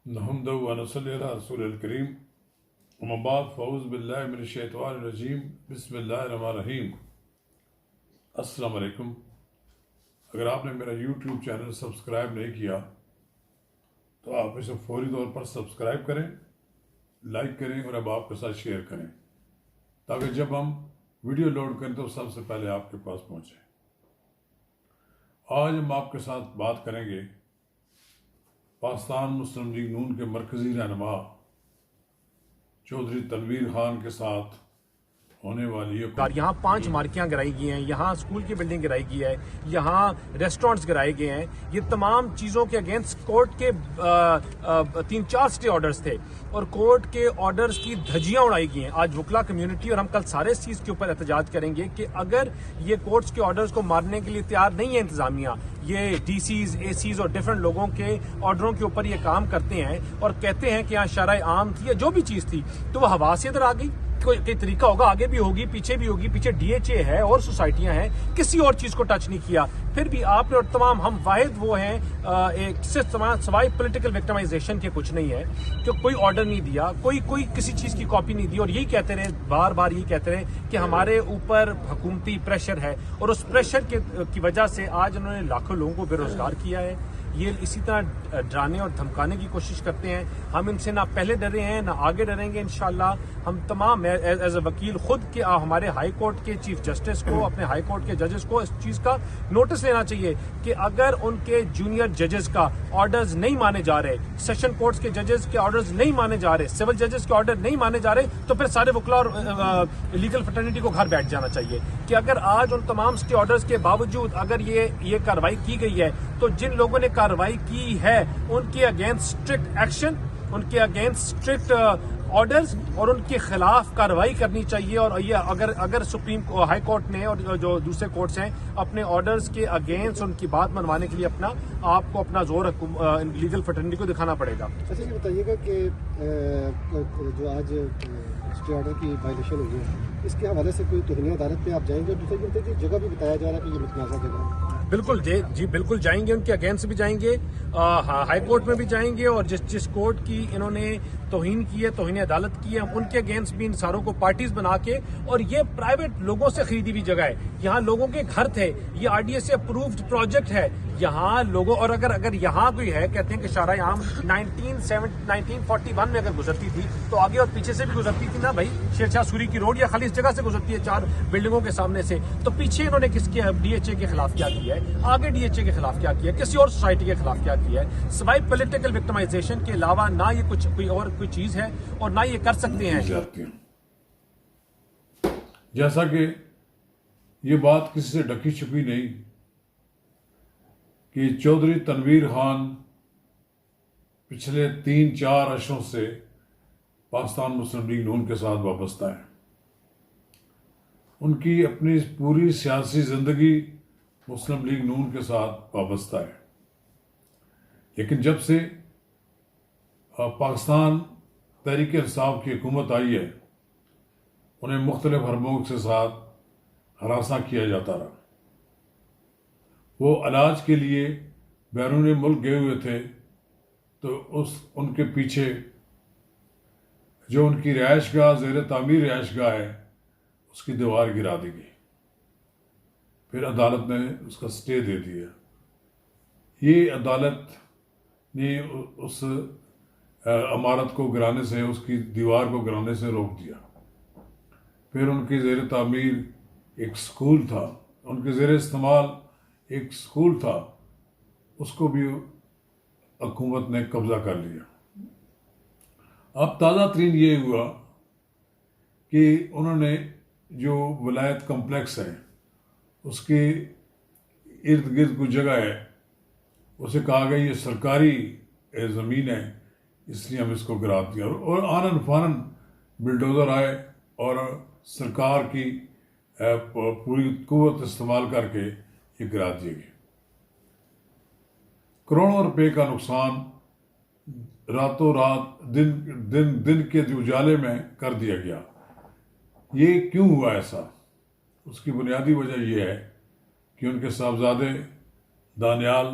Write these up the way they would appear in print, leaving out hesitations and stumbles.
नहमदु व नसल्ली अला रसूलिल करीम अम्मा बाद फ़ऊज़ बिल्लाहि मिनश शैतानिर रजीम बिस्मिल्लाहिर रहमानिर रहीम। अस्सलाम वालेकुम। अगर आपने मेरा यूट्यूब चैनल सब्सक्राइब नहीं किया तो आप इसे फौरी तौर पर सब्सक्राइब करें, लाइक करें और अब आपके साथ शेयर करें ताकि जब हम वीडियो लोड करें तो सबसे पहले आपके पास पहुँचे। आज हम आपके साथ बात करेंगे पाकिस्तान मुस्लिम लीग नून के मरकज़ी रहनुमा चौधरी तनवीर खान के साथ होने वाली है। यहाँ 5 मार्कियां गिराई गई हैं, यहाँ स्कूल की बिल्डिंग गिराई गई है, यहाँ रेस्टोरेंट्स गिराए गए हैं। ये तमाम चीज़ों के अगेंस्ट कोर्ट के 3-4 स्टे ऑर्डर्स थे और कोर्ट के ऑर्डर्स की धज्जियां उड़ाई गई हैं। आज वकला कम्युनिटी और हम कल सारे इस चीज़ के ऊपर एहतजाज करेंगे कि अगर ये कोर्ट्स के ऑर्डर्स को मारने के लिए तैयार नहीं है इंतजामिया, ये डीसीज, एसीज और डिफरेंट लोगों के ऑर्डरों के ऊपर ये काम करते हैं और कहते हैं कि यहाँ शरअ आम थी या जो भी चीज़ थी तो वह हवा से इधर आ गई। कोई तरीका होगा, आगे भी होगी, पीछे भी होगी, पीछे डीएचए है और सोसाइटियां हैं, किसी और चीज को टच नहीं किया। फिर भी आपने और तमाम हम वाहिद वो हैं एक सवाई पॉलिटिकल विक्टिमाइजेशन के कुछ नहीं है कि कोई ऑर्डर नहीं दिया, कोई किसी चीज की कॉपी नहीं दी और यही कहते रहे, बार बार यही कहते रहे कि हमारे ऊपर हुकूमती प्रेशर है और उस प्रेशर की वजह से आज उन्होंने लाखों लोगों को बेरोजगार किया है। ये इसी तरह डराने और धमकाने की कोशिश करते हैं। हम इनसे ना पहले डरे हैं ना आगे डरेंगे इंशाल्लाह। हम तमाम एज ए वकील खुद के हमारे हाई कोर्ट के चीफ जस्टिस को, अपने हाई कोर्ट के जजेस को इस चीज का नोटिस लेना चाहिए कि अगर उनके जूनियर जजेस का ऑर्डर्स नहीं माने जा रहे, सेशन कोर्ट्स के जजेस के ऑर्डर्स नहीं माने जा रहे, सिविल जजेस के ऑर्डर नहीं माने जा रहे, तो फिर सारे वकला और लीगल फ्रेटर्निटी को घर बैठ जाना चाहिए कि अगर आज उन तमाम स्टे ऑर्डर्स के बावजूद अगर ये कार्रवाई की गई है तो जिन लोगों ने कार्रवाई की है उनके अगेंस्ट स्ट्रिक्ट एक्शन, उनके अगेंस्ट स्ट्रिक्ट ऑर्डर्स और उनके खिलाफ कार्रवाई करनी चाहिए। और ये अगर सुप्रीम हाई कोर्ट ने और जो दूसरे कोर्ट्स हैं अपने ऑर्डर्स के अगेंस्ट उनकी बात मनवाने के लिए अपना जोर लीगल फ्रेटर्निटी को दिखाना पड़ेगा। अच्छा ये बताइएगा कि जो आज स्टे ऑर्डर की वायलेशन हुई है इसके हवाले से कोई तौहीन अदालत पे आप जाएंगे? दूसरी बनते की जगह भी बताया जा रहा है कि ये मुतनाज़ा जगह। बिल्कुल जी बिल्कुल जाएंगे, उनके अगेंस्ट भी जाएंगे, हाई कोर्ट में भी जाएंगे और जिस कोर्ट की इन्होंने तौहीन की है, तौहीन अदालत की है, हम उनके अगेंस्ट भी इन सारों को पार्टीज बना के। और ये प्राइवेट लोगों से खरीदी हुई जगह है, यहाँ लोगों के घर थे, ये आरडीए से अप्रूव्ड प्रोजेक्ट है। यहाँ लोगों और अगर यहाँ कोई है कहते हैं कि शरअ आम 1941 में अगर गुजरती थी तो आगे और पीछे से भी गुजरती थी ना भाई, शेरशाह सूरी की रोड या खाली इस जगह से गुजरती है 4 बिल्डिंगों के सामने से, तो पीछे इन्होंने किसके डीएचए के खिलाफ क्या किया है, आगे डीएचए के खिलाफ क्या किया है, किसी और सोसाइटी के खिलाफ क्या किया है, सिवाय पॉलिटिकल विक्टिमाइजेशन के अलावा ना ये कोई चीज है और ना ये कर सकते हैं। जैसा कि ये बात किसी से ढकी छुपी नहीं कि चौधरी तनवीर खान पिछले 3-4 अरसों से पाकिस्तान मुस्लिम लीग नून के साथ वाबस्ता है। उनकी अपनी पूरी सियासी जिंदगी मुस्लिम लीग नून के साथ वाबस्ता है, लेकिन जब से पाकिस्तान तहरीक इंसाफ की हुकूमत आई है उन्हें मुख्तलिफ हरमों के साथ हरासा किया जाता रहा। वो इलाज के लिए बैरून मुल्क गए हुए थे तो उनके पीछे जो उनकी रिहाइश गाह, ज़ेर तामीर रिहाइश गाह है, उसकी दीवार गिरा दी गई। फिर अदालत ने उसका स्टे दे दिया। ये अदालत ने उस इमारत को गिराने से, उसकी दीवार को गिराने से रोक दिया। फिर उनकी ज़ेर तामीर एक स्कूल था, उनके ज़ेर इस्तेमाल एक स्कूल था, उसको भी हुकूमत ने कब्ज़ा कर लिया। अब ताज़ा तरीन ये हुआ कि उन्होंने जो वलायत कम्प्लेक्स है उसके इर्द गिर्द कुछ जगह है, उसे कहा गया ये सरकारी ज़मीन है इसलिए हम इसको गिरा दिया। और आनन फानन बिल्डोज़र आए और सरकार की पूरी कुव्वत इस्तेमाल करके ये गिरा दिए गए। करोड़ों रुपए का नुकसान रातों रात दिन के उजाले में कर दिया गया। ये क्यों हुआ ऐसा? उसकी बुनियादी वजह यह है कि उनके साहबजादे दानियाल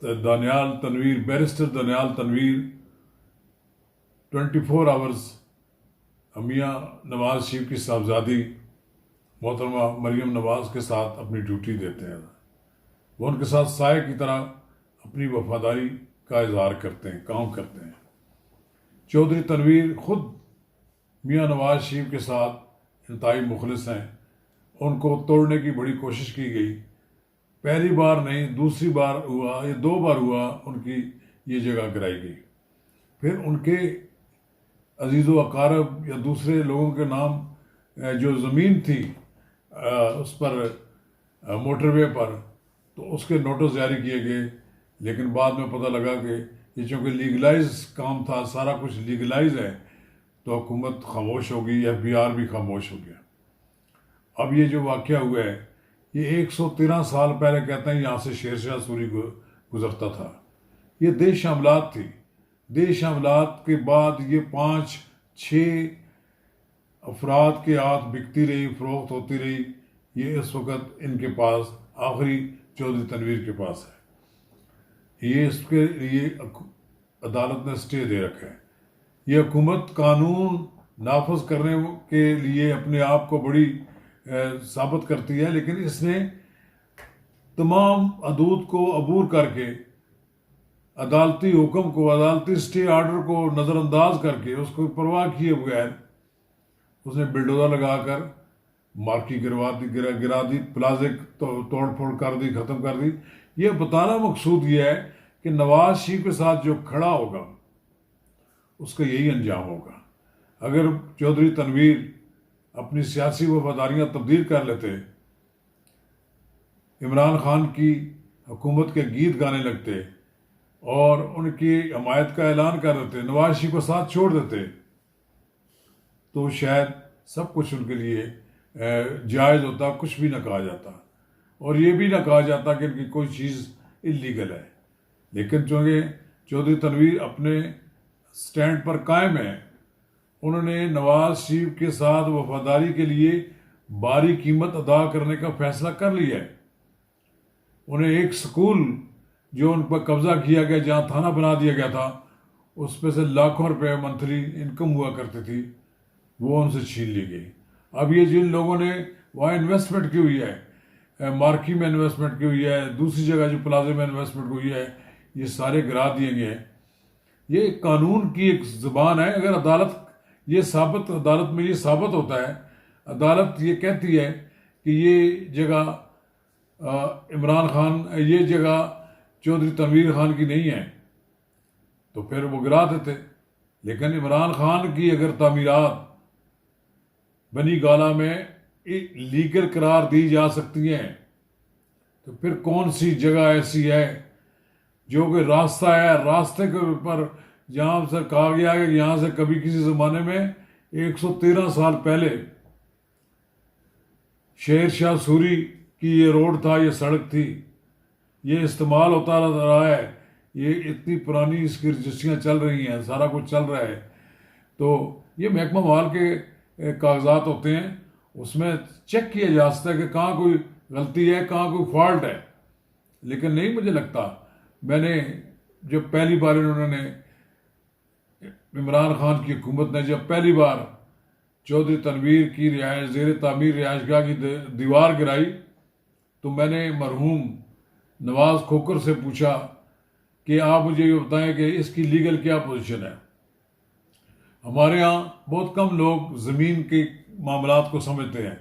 दानियाल तनवीर, बैरिस्टर दानियाल तनवीर 24 आवर्स मियाँ नवाज शरीफ की साहबजादी मोहतरमा मरियम नवाज के साथ अपनी ड्यूटी देते हैं। वो उनके साथ साए की तरह अपनी वफादारी का इजहार करते हैं, काम करते हैं। चौधरी तनवीर ख़ुद मियाँ नवाज शरीफ के साथ इंतहाई मुखलिस हैं। उनको तोड़ने की बड़ी कोशिश की गई, पहली बार नहीं दूसरी बार हुआ, ये 2 बार हुआ उनकी ये जगह गिराई गई। फिर उनके अजीज़ व अकारब या दूसरे लोगों के नाम जो ज़मीन थी उस पर मोटरवे पर, तो उसके नोटिस जारी किए गए। लेकिन बाद में पता लगा कि ये चूँकि लीगलाइज काम था, सारा कुछ लीगलाइज है, तो हुकूमत खामोश हो गई, FBI भी खामोश हो गया। अब ये जो वाक़या हुआ है, ये 113 साल पहले कहते हैं यहाँ से शेरशाह सूरी गुजरता था। ये देश हमलात थी। देश हमलात के बाद ये 5-6 अफराद के हाथ बिकती रही, फ़रोख्त होती रही। ये इस वक्त इनके पास आखिरी चौधरी तनवीर के पास है। ये इसके लिए अदालत ने स्टे दे रखा है। ये हुकूमत कानून नाफज करने के लिए अपने आप को बड़ी साबित करती है, लेकिन इसने तमाम हदूद को अबूर करके अदालती हुक्म को, अदालती स्टे आर्डर को नज़रअंदाज करके, उसको परवाह किए बगैर उसने बिल्डोज़र लगाकर मार्की गिरा दी, प्लाजे तोड़ फोड़ कर दी, ख़त्म कर दी। ये बताना मकसूद ये है कि नवाज शरीफ के साथ जो खड़ा होगा उसका यही अंजाम होगा। अगर चौधरी तनवीर अपनी सियासी वफादारियाँ तब्दील कर लेते, इमरान खान की हुकूमत के गीत गाने लगते और उनकी हमायत का ऐलान कर देते, नवाज शरीफ को साथ छोड़ देते, तो शायद सब कुछ उनके लिए जायज़ होता, कुछ भी ना कहा जाता और ये भी ना कहा जाता कि इनकी कोई चीज़ इल्लीगल है। लेकिन चूँकि चौधरी तनवीर अपने स्टैंड पर कायम है, उन्होंने नवाज शरीफ के साथ वफादारी के लिए भारी कीमत अदा करने का फैसला कर लिया है। उन्हें एक स्कूल जो उन पर कब्जा किया गया, जहाँ थाना बना दिया गया था, उस पर से लाखों रुपए मंथली इनकम हुआ करती थी, वो उनसे छीन ली गई। अब ये जिन लोगों ने वहाँ इन्वेस्टमेंट की हुई है, मार्की में इन्वेस्टमेंट की हुई है, दूसरी जगह जो प्लाजे में इन्वेस्टमेंट हुई है, ये सारे गिरा दिए गए हैं। ये कानून की एक ज़ुबान है। अगर अदालत में ये साबित होता है, अदालत ये कहती है कि ये जगह इमरान खान, ये जगह चौधरी तनवीर खान की नहीं है, तो फिर वो गिरा देते। लेकिन इमरान खान की अगर तामीरात बनी गाला में लीगल करार दी जा सकती हैं, तो फिर कौन सी जगह ऐसी है जो कि रास्ता है, रास्ते के ऊपर जहाँ से कहा गया है कि यहाँ से कभी किसी ज़माने में 113 साल पहले शेरशाह सूरी की ये रोड था, ये सड़क थी, ये इस्तेमाल होता रहा है, ये इतनी पुरानी इसकी रजिस्ट्रियाँ चल रही हैं, सारा कुछ चल रहा है। तो ये महकमा माल के कागजात होते हैं, उसमें चेक किया जा सकता है कि कहाँ कोई गलती है, कहाँ कोई फॉल्ट है। लेकिन नहीं, मुझे लगता, मैंने जब पहली बार इन्होंने इमरान खान की हुकूमत ने जब पहली बार चौधरी तनवीर की रिहायश ज़ेर तामीर रिहायशगाह की दीवार गिराई, तो मैंने मरहूम नवाज खोकर से पूछा कि आप मुझे ये बताएं कि इसकी लीगल क्या पोजीशन है। हमारे यहाँ बहुत कम लोग ज़मीन के मामलात को समझते हैं।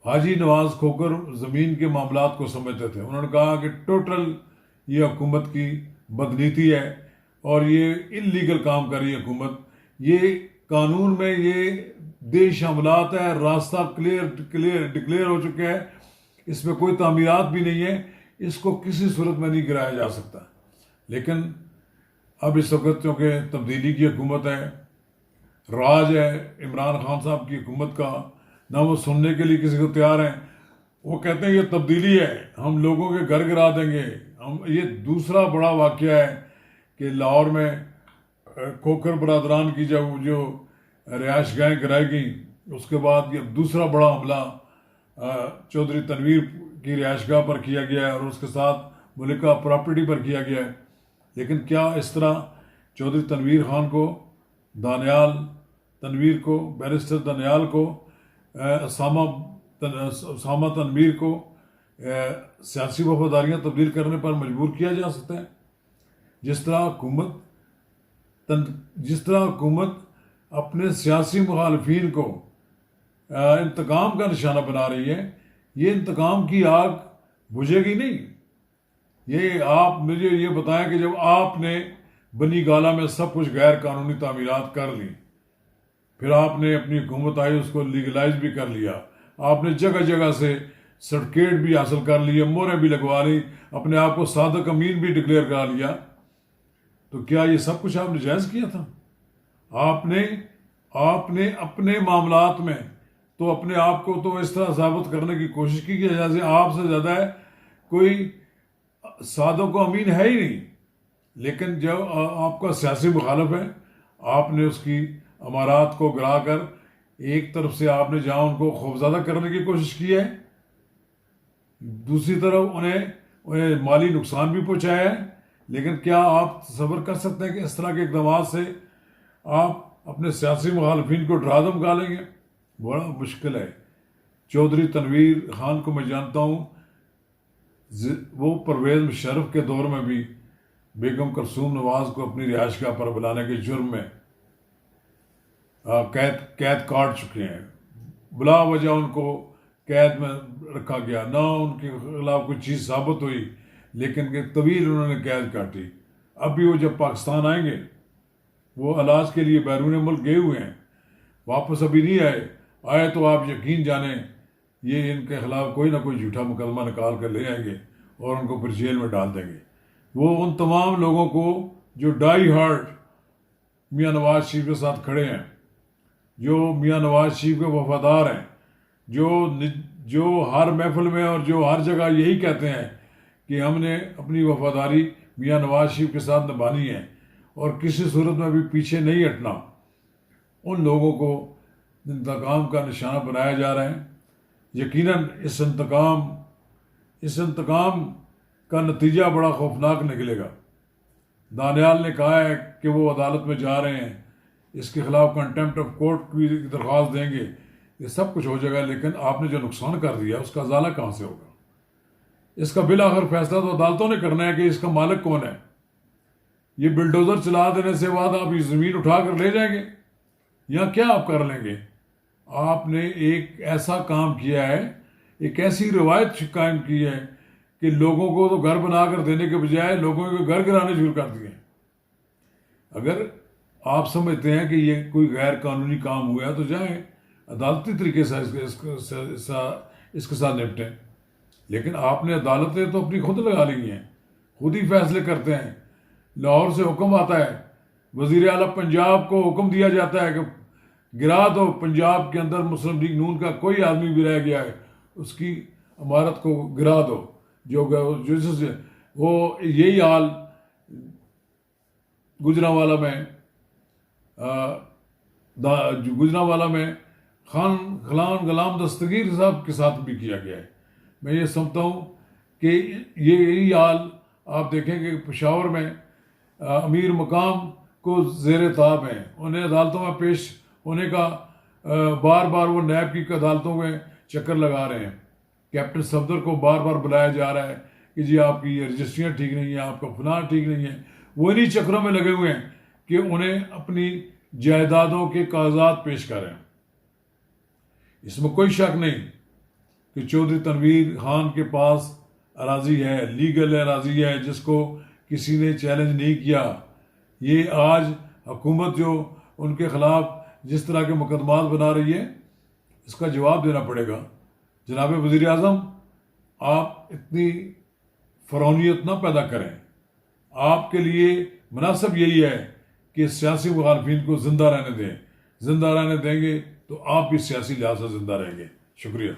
हाजी नवाज खोकर ज़मीन के मामलात को समझते थे। उन्होंने कहा कि टोटल ये हुकूमत की बदनीति है और ये इल्लीगल काम कर रही है हुकूमत। ये कानून में ये देश हमलात है, रास्ता डिक्लेयर हो चुका है, इसमें कोई तामीरात भी नहीं है, इसको किसी सूरत में नहीं गिराया जा सकता। लेकिन अब इस वक्त चूँकि तब्दीली की हुकूमत है, राज है इमरान खान साहब की हुकूमत का, ना वो सुनने के लिए किसी को तैयार हैं। वो कहते हैं ये तब्दीली है, हम लोगों के घर गिरा देंगे। हम ये दूसरा बड़ा वाक़या है कि लाहौर में खोकर बरादरान की जब जो रिहायशगाहें गिराई गई, उसके बाद ये दूसरा बड़ा हमला चौधरी तनवीर की रिहायशगाह पर किया गया है और उसके साथ मुल्क का प्रॉपर्टी पर किया गया है। लेकिन क्या इस तरह चौधरी तनवीर खान को, दानियाल तनवीर को, बैरिस्टर दानियाल को, उसामा तनवीर को सियासी वफादारियाँ तब्दील करने पर मजबूर किया जा सकता है? जिस तरह हुकूमत अपने सियासी मुखालफिन को इंतकाम का निशाना बना रही है, ये इंतकाम की आग बुझेगी नहीं। ये आप मुझे ये बताएं कि जब आपने बनी गाला में सब कुछ गैर कानूनी तामीरात कर ली, फिर आपने अपनी हुकूमत आई, उसको लीगलाइज भी कर लिया, आपने जगह जगह से सर्टिफिकेट भी हासिल कर लिए, मोहरें भी लगवा ली, अपने आप को सादक अमीन भी डिक्लेयर करा लिया, तो क्या ये सब कुछ आपने जायज़ किया था? आपने अपने मामलात में तो अपने आप को तो इस तरह साबित करने की कोशिश की कि जैसे आपसे ज़्यादा कोई सादक अमीन है ही नहीं। लेकिन जब आपका सियासी मुखालिफ है, आपने उसकी अमारात को गिरा कर एक तरफ से आपने जहाँ उनको खौफज़दा करने की कोशिश की है, दूसरी तरफ उन्हें माली नुकसान भी पहुँचाया है। लेकिन क्या आप सब्र कर सकते हैं कि इस तरह के इक़दाम से आप अपने सियासी मुखालिफिन को डरा धमकाएंगे? बड़ा मुश्किल है। चौधरी तनवीर खान को मैं जानता हूँ, वो परवेज़ मुशर्रफ के दौर में भी बेगम कुलसूम नवाज को अपनी रिहाइशगाह पर बुलाने के जुर्म में कैद काट चुके हैं। बिला वजह उनको कैद में रखा गया, ना उनके खिलाफ कोई चीज़ साबित हुई, लेकिन के तवील उन्होंने कैद काटी। अब भी वो जब पाकिस्तान आएंगे, वो इलाज के लिए बैरून मुल्क गए हुए हैं, वापस अभी नहीं आए तो आप यकीन जाने ये इनके खिलाफ कोई ना कोई झूठा मुकदमा निकाल कर ले आएंगे और उनको फिर जेल में डाल देंगे। वो उन तमाम लोगों को जो डाई हार्ट मियाँ नवाज शरीफ के साथ खड़े हैं, जो मियाँ नवाज शरीफ के वफादार हैं, जो हर महफिल में और जो हर जगह यही कहते हैं कि हमने अपनी वफादारी मियाँ नवाज शरीफ के साथ निभानी है और किसी सूरत में भी पीछे नहीं हटना, उन लोगों को इंतकाम का निशाना बनाया जा रहा है। यकीनन इस इंतकाम का नतीजा बड़ा खौफनाक निकलेगा। दानियाल ने कहा है कि वो अदालत में जा रहे हैं, इसके खिलाफ कंटेम्प्ट ऑफ कोर्ट की दरख्वास्त देंगे, ये सब कुछ हो जाएगा। लेकिन आपने जो नुकसान कर दिया उसका अजाला कहाँ से होगा? इसका बिल आखिर फैसला तो अदालतों ने करना है कि इसका मालिक कौन है। ये बिल्डोजर चला देने से बाद आप ये ज़मीन उठा कर ले जाएंगे या क्या आप कर लेंगे? आपने एक ऐसा काम किया है, एक ऐसी रवायत कायम की है कि लोगों को तो घर बनाकर देने के बजाय लोगों के घर गिराने शुरू कर दिए। अगर आप समझते हैं कि ये कोई गैर कानूनी काम हुआ तो जाएं अदालती तरीके से इसके साथ निपटें। लेकिन आपने अदालतें तो अपनी खुद लगा ली हैं, खुद ही फैसले करते हैं। लाहौर से हुक्म आता है, वज़ीर आला पंजाब को हुक्म दिया जाता है कि गिरा दो, पंजाब के अंदर मुस्लिम लीग नून का कोई आदमी भी रह गया है उसकी इमारत को गिरा दो। जो वो यही हाल गुजरांवाला में खान गुलाम दस्तगीर साहब के साथ भी किया गया है। मैं ये समझता हूँ कि यही हाल आप देखेंगे कि पेशावर में अमीर मकाम को ज़ेर ताब हैं, उन्हें अदालतों में पेश होने का बार बार वो नैब की अदालतों में चक्कर लगा रहे हैं। कैप्टन सफदर को बार बार बुलाया जा रहा है कि जी आपकी ये रजिस्ट्रियाँ ठीक नहीं है, आपका फलान ठीक नहीं है। वो इन्हीं चक्रों में लगे हुए हैं कि उन्हें अपनी जायदादों के कागजात पेश करें। इसमें कोई शक नहीं कि चौधरी तनवीर खान के पास अराजी है, लीगल अराजी है, जिसको किसी ने चैलेंज नहीं किया। ये आज हुकूमत जो उनके खिलाफ जिस तरह के मुकदमात बना रही है, इसका जवाब देना पड़ेगा। जनाब वज़ीर आज़म, आप इतनी फ़रौनियत ना पैदा करें। आपके लिए मुनासिब यही है कि सियासी मुखालफिन को ज़िंदा रहने दें। ज़िंदा रहने देंगे तो आप भी सियासी लिहाज से ज़िंदा रहेंगे। शुक्रिया।